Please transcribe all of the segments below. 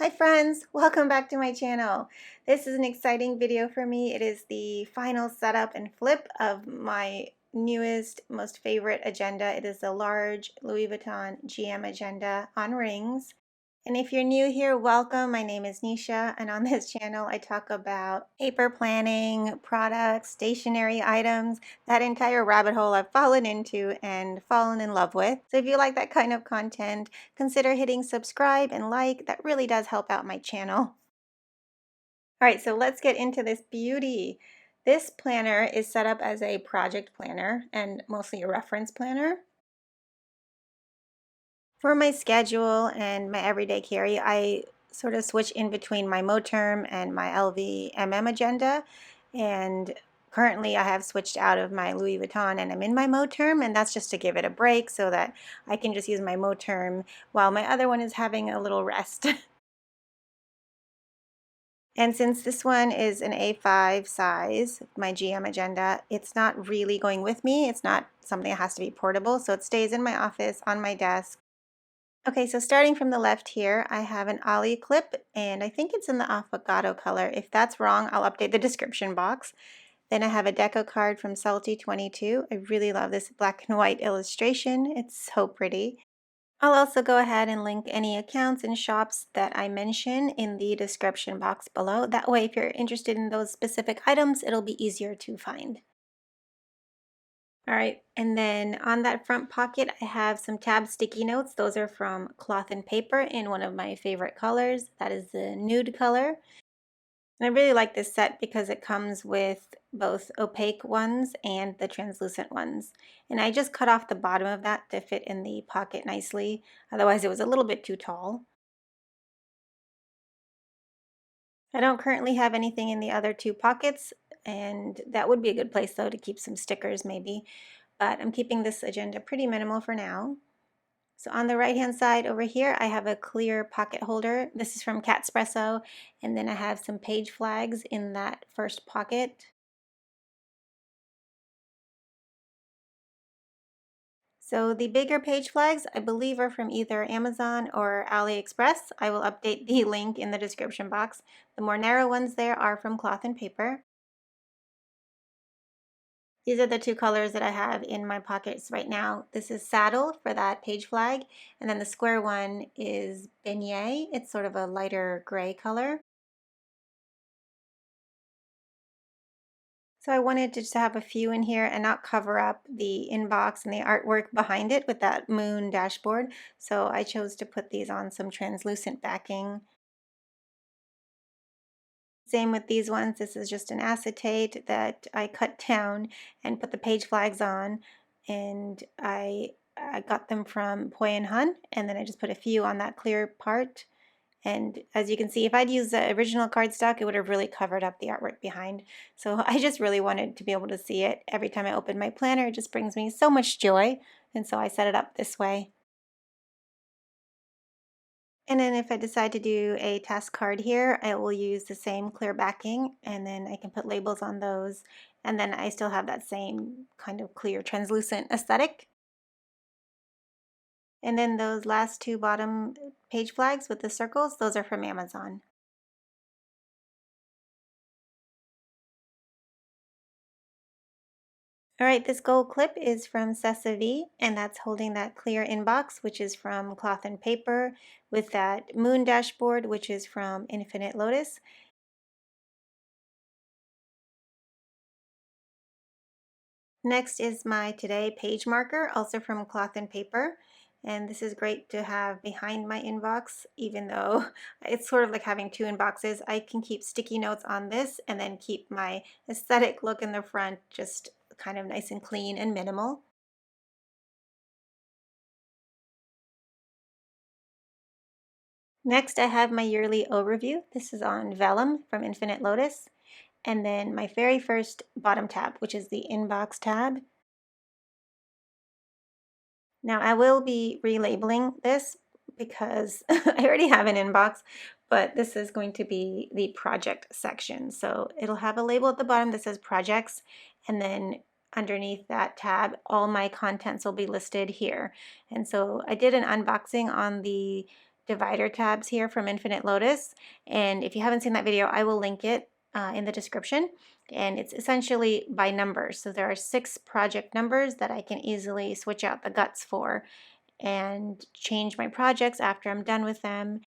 Hi friends, welcome back to my channel. This is an exciting video for me. It is the final setup and flip of my newest, most favorite agenda. It is a large Louis Vuitton GM agenda on rings. And if you're new here, welcome. My name is Nisha, and on this channel I talk about paper planning, products, stationery items, that entire rabbit hole I've fallen into and fallen in love with. So if you like that kind of content, consider hitting subscribe and like. That really does help out my channel. All right, so let's get into this beauty. This planner is set up as a project planner and mostly a reference planner. For my schedule and my everyday carry, I sort of switch in between my Moterm and my LVMM agenda. And currently I have switched out of my Louis Vuitton and I'm in my Moterm, and that's just to give it a break so that I can just use my Moterm while my other one is having a little rest. And since this one is an A5 size, my GM agenda, it's not really going with me. It's not something that has to be portable, so it stays in my office on my desk. Okay, so starting from the left here, I have an ollie clip, and I think it's in the avocado color. If that's wrong, I'll update the description box. Then I have a deco card from Salty 22. I really love this black and white illustration. It's so pretty. I'll also go ahead and link any accounts and shops that I mention in the description box below. That way, if you're interested in those specific items, it'll be easier to find. All right, and then on that front pocket, I have some tab sticky notes. Those are from Cloth and Paper in one of my favorite colors. That is the nude color. And I really like this set because it comes with both opaque ones and the translucent ones. And I just cut off the bottom of that to fit in the pocket nicely. Otherwise, it was a little bit too tall. I don't currently have anything in the other two pockets, and that would be a good place though to keep some stickers maybe. But I'm keeping this agenda pretty minimal for now. So on the right hand side over here, I have a clear pocket holder. This is from Catspresso, and then I have some page flags in that first pocket. So the bigger page flags, I believe, are from either Amazon or AliExpress. I will update the link in the description box. The more narrow ones there are from Cloth and Paper. These are the two colors that I have in my pockets right now. This is Saddle for that page flag, and then the square one is Beignet. It's sort of a lighter gray color. So I wanted to just have a few in here and not cover up the inbox and the artwork behind it with that moon dashboard. So I chose to put these on some translucent backing. Same with these ones. This is just an acetate that I cut down and put the page flags on, and I got them from Poi & Hun, and then I just put a few on that clear part. And as you can see, if I'd used the original cardstock, it would have really covered up the artwork behind. So I just really wanted to be able to see it every time I open my planner. It just brings me so much joy, and so I set it up this way. And then if I decide to do a task card here, I will use the same clear backing, and then I can put labels on those. And then I still have that same kind of clear translucent aesthetic. And then those last two bottom page flags with the circles, those are from Amazon. All right, this gold clip is from Cessa and that's holding that clear inbox, which is from Cloth and Paper, with that moon dashboard, which is from Infinite Lotus. Next is my Today page marker, also from Cloth and Paper. And this is great to have behind my inbox, even though it's sort of like having two inboxes. I can keep sticky notes on this and then keep my aesthetic look in the front just kind of nice and clean and minimal. Next, I have my yearly overview. This is on Vellum from Infinite Lotus. And then my very first bottom tab, which is the inbox tab. Now I will be relabeling this because I already have an inbox, but this is going to be the project section. So it'll have a label at the bottom that says projects, and then underneath that tab, all my contents will be listed here. And so I did an unboxing on the divider tabs here from Infinite Lotus. And if you haven't seen that video, I will link it in the description. And it's essentially by numbers. So there are 6 project numbers that I can easily switch out the guts for and change my projects after I'm done with them.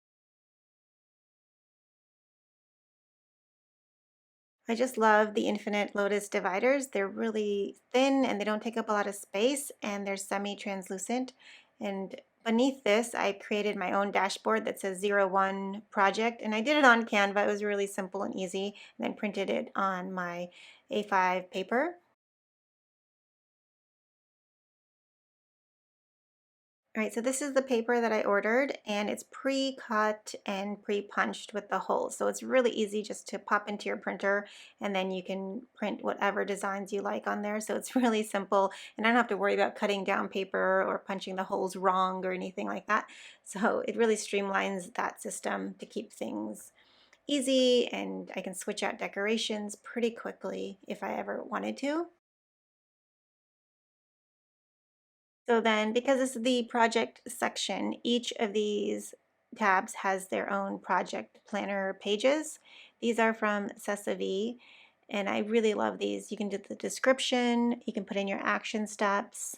I just love the Infinite Lotus dividers. They're really thin and they don't take up a lot of space, and they're semi-translucent. And beneath this, I created my own dashboard that says 01 project, and I did it on Canva. It was really simple and easy, and then printed it on my A5 paper. All right, so this is the paper that I ordered, and it's pre-cut and pre-punched with the holes. So it's really easy just to pop into your printer, and then you can print whatever designs you like on there. So it's really simple, and I don't have to worry about cutting down paper or punching the holes wrong or anything like that. So it really streamlines that system to keep things easy, and I can switch out decorations pretty quickly if I ever wanted to. So then, because this is the project section, each of these tabs has their own project planner pages. These are from Sesavi, and I really love these. You can do the description, you can put in your action steps,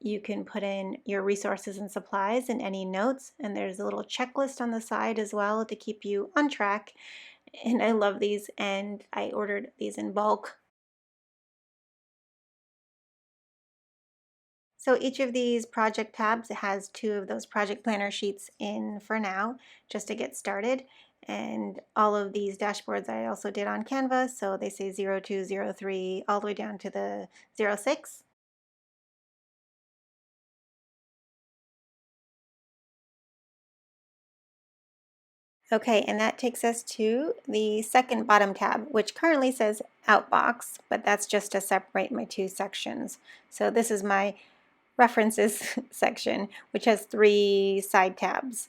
you can put in your resources and supplies and any notes, and there's a little checklist on the side as well to keep you on track. And I love these, and I ordered these in bulk. So each of these project tabs has 2 of those project planner sheets in for now, just to get started. And all of these dashboards I also did on Canva, so they say 02, 03, all the way down to the 06. Okay, and that takes us to the second bottom tab, which currently says Outbox, but that's just to separate my 2 sections. So this is my references section, which has 3 side tabs.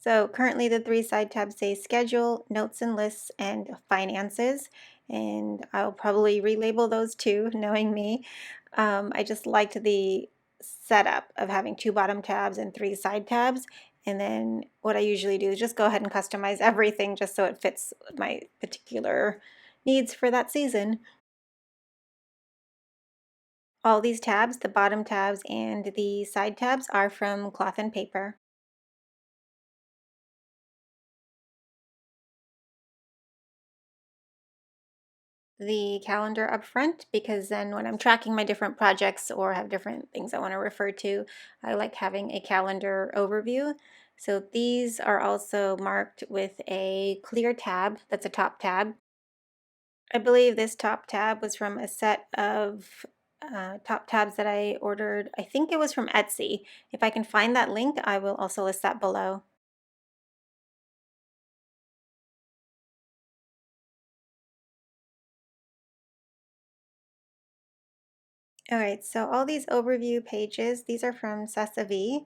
So currently the 3 side tabs say schedule, notes and lists, and finances. And I'll probably relabel those too, knowing me. I just liked the setup of having 2 bottom tabs and 3 side tabs. And then what I usually do is just go ahead and customize everything just so it fits my particular needs for that season. All these tabs, the bottom tabs and the side tabs, are from Cloth and Paper. The calendar up front, because then when I'm tracking my different projects or have different things I want to refer to, I like having a calendar overview. So these are also marked with a clear tab that's a top tab. I believe this top tab was from a set of top tabs that I ordered. I think it was from Etsy. If I can find that link, I will also list that below. All right, so all these overview pages, these are from Sesavi,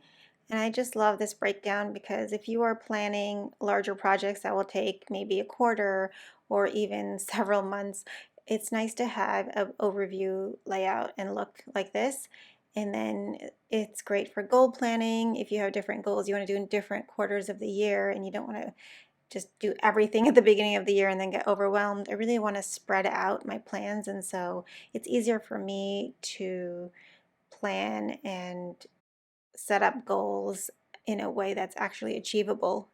and I just love this breakdown because if you are planning larger projects that will take maybe a quarter or even several months, it's nice to have an overview layout and look like this. And then it's great for goal planning. If you have different goals you want to do in different quarters of the year and you don't want to just do everything at the beginning of the year and then get overwhelmed. I really want to spread out my plans, and so it's easier for me to plan and set up goals in a way that's actually achievable.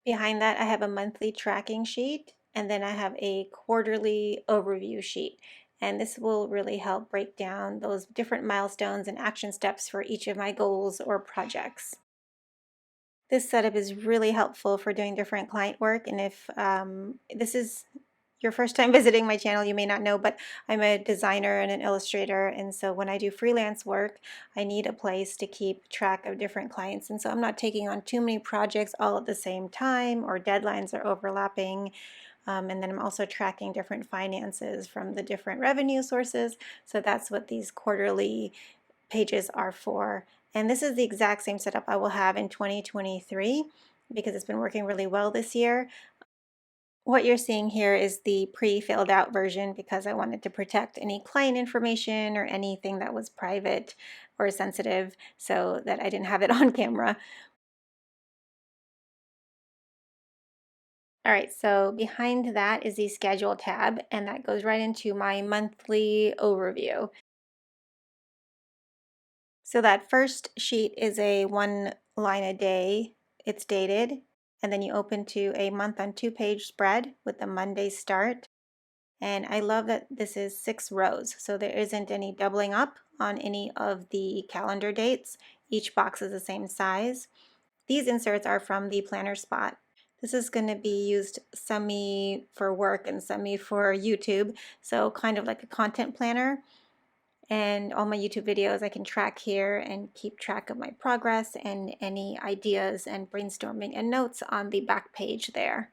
Behind that, I have a monthly tracking sheet, and then I have a quarterly overview sheet. And this will really help break down those different milestones and action steps for each of my goals or projects. This setup is really helpful for doing different client work. And if this is your first time visiting my channel, you may not know, but I'm a designer and an illustrator. And so when I do freelance work, I need a place to keep track of different clients. And so I'm not taking on too many projects all at the same time, or deadlines are overlapping. And then I'm also tracking different finances from the different revenue sources. So that's what these quarterly pages are for. And this is the exact same setup I will have in 2023 because it's been working really well this year. What you're seeing here is the pre-filled out version because I wanted to protect any client information or anything that was private or sensitive so that I didn't have it on camera. All right, so behind that is the schedule tab, and that goes right into my monthly overview. So that first sheet is a 1 line a day. It's dated, and then you open to a month on 2-page spread with the Monday start. And I love that this is 6 rows, so there isn't any doubling up on any of the calendar dates. Each box is the same size. These inserts are from the Planner Spot. This is going to be used semi for work and semi for YouTube, so kind of like a content planner. And all my YouTube videos I can track here and keep track of my progress and any ideas and brainstorming and notes on the back page there.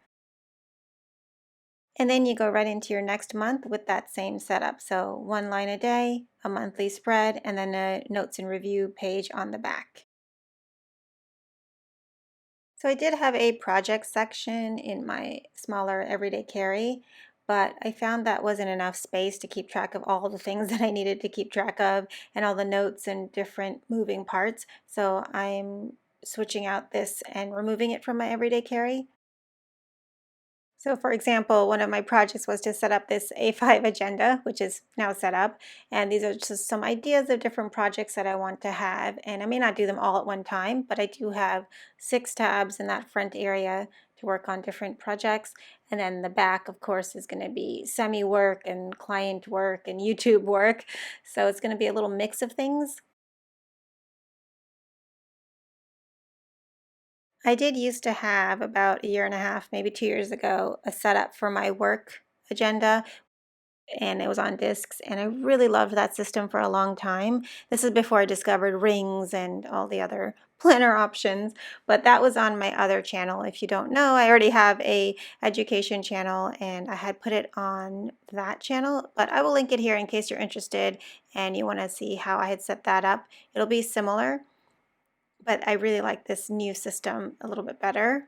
And then you go right into your next month with that same setup. So 1 line a day, a monthly spread, and then a notes and review page on the back. So I did have a project section in my smaller everyday carry, but I found that wasn't enough space to keep track of all the things that I needed to keep track of and all the notes and different moving parts. So I'm switching out this and removing it from my everyday carry. So for example, one of my projects was to set up this A5 agenda, which is now set up. And these are just some ideas of different projects that I want to have. And I may not do them all at one time, but I do have 6 tabs in that front area to work on different projects. And then the back, of course, is going to be semi work and client work and YouTube work. So it's going to be a little mix of things. I did used to have about a year and a half, maybe 2 years ago, a setup for my work agenda, and it was on discs, and I really loved that system for a long time. This is before I discovered rings and all the other planner options, but that was on my other channel. If you don't know, I already have a education channel, and I had put it on that channel, but I will link it here in case you're interested and you want to see how I had set that up. It'll be similar, but I really like this new system a little bit better.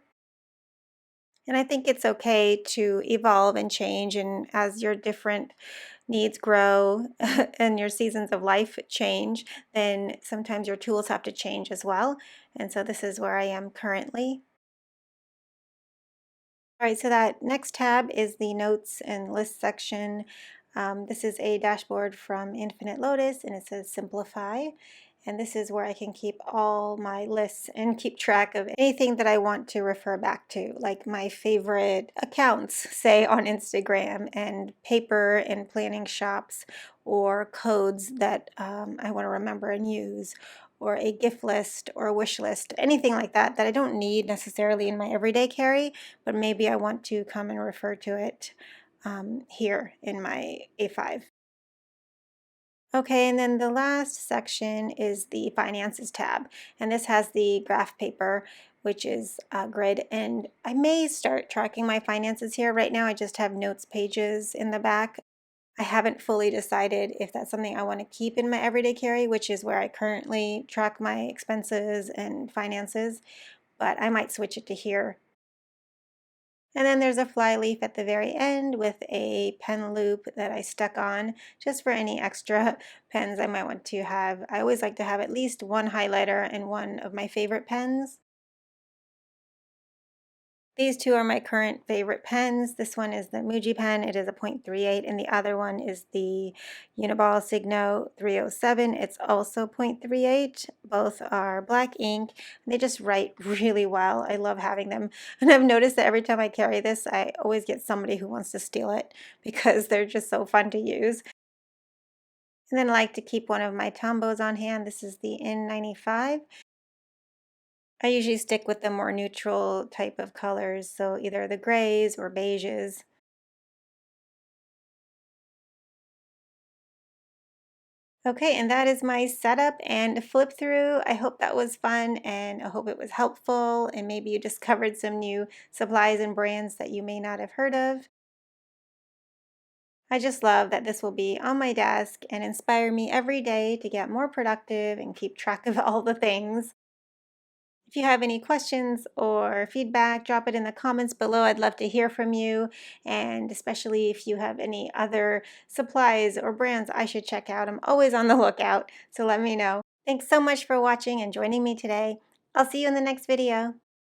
And I think it's okay to evolve and change, and as your different needs grow and your seasons of life change, then sometimes your tools have to change as well. And so this is where I am currently. All right, so that next tab is the notes and list section. This is a dashboard from Infinite Lotus, and it says simplify. And this is where I can keep all my lists and keep track of anything that I want to refer back to, like my favorite accounts, say on Instagram, and paper and planning shops, or codes that I want to remember and use, or a gift list or a wish list, anything like that that I don't need necessarily in my everyday carry, but maybe I want to come and refer to it here in my A5. Okay, and then the last section is the finances tab, and this has the graph paper, which is grid, and I may start tracking my finances here. Right now I just have notes pages in the back. I haven't fully decided if that's something I want to keep in my everyday carry, which is where I currently track my expenses and finances, but I might switch it to here. And then there's a fly leaf at the very end with a pen loop that I stuck on just for any extra pens I might want to have. I always like to have at least one highlighter and one of my favorite pens. These two are my current favorite pens. This one is the Muji pen. It is a .38, and the other one is the Uniball Signo 307. It's also .38. Both are black ink. They just write really well. I love having them. And I've noticed that every time I carry this, I always get somebody who wants to steal it because they're just so fun to use. And then I like to keep one of my Tombos on hand. This is the N95. I usually stick with the more neutral type of colors, so either the grays or beiges. Okay, and that is my setup and flip through. I hope that was fun, and I hope it was helpful, and maybe you discovered some new supplies and brands that you may not have heard of. I just love that this will be on my desk and inspire me every day to get more productive and keep track of all the things. If you have any questions or feedback, drop it in the comments below. I'd love to hear from you, and especially if you have any other supplies or brands I should check out. I'm always on the lookout, so let me know. Thanks so much for watching and joining me today. I'll see you in the next video.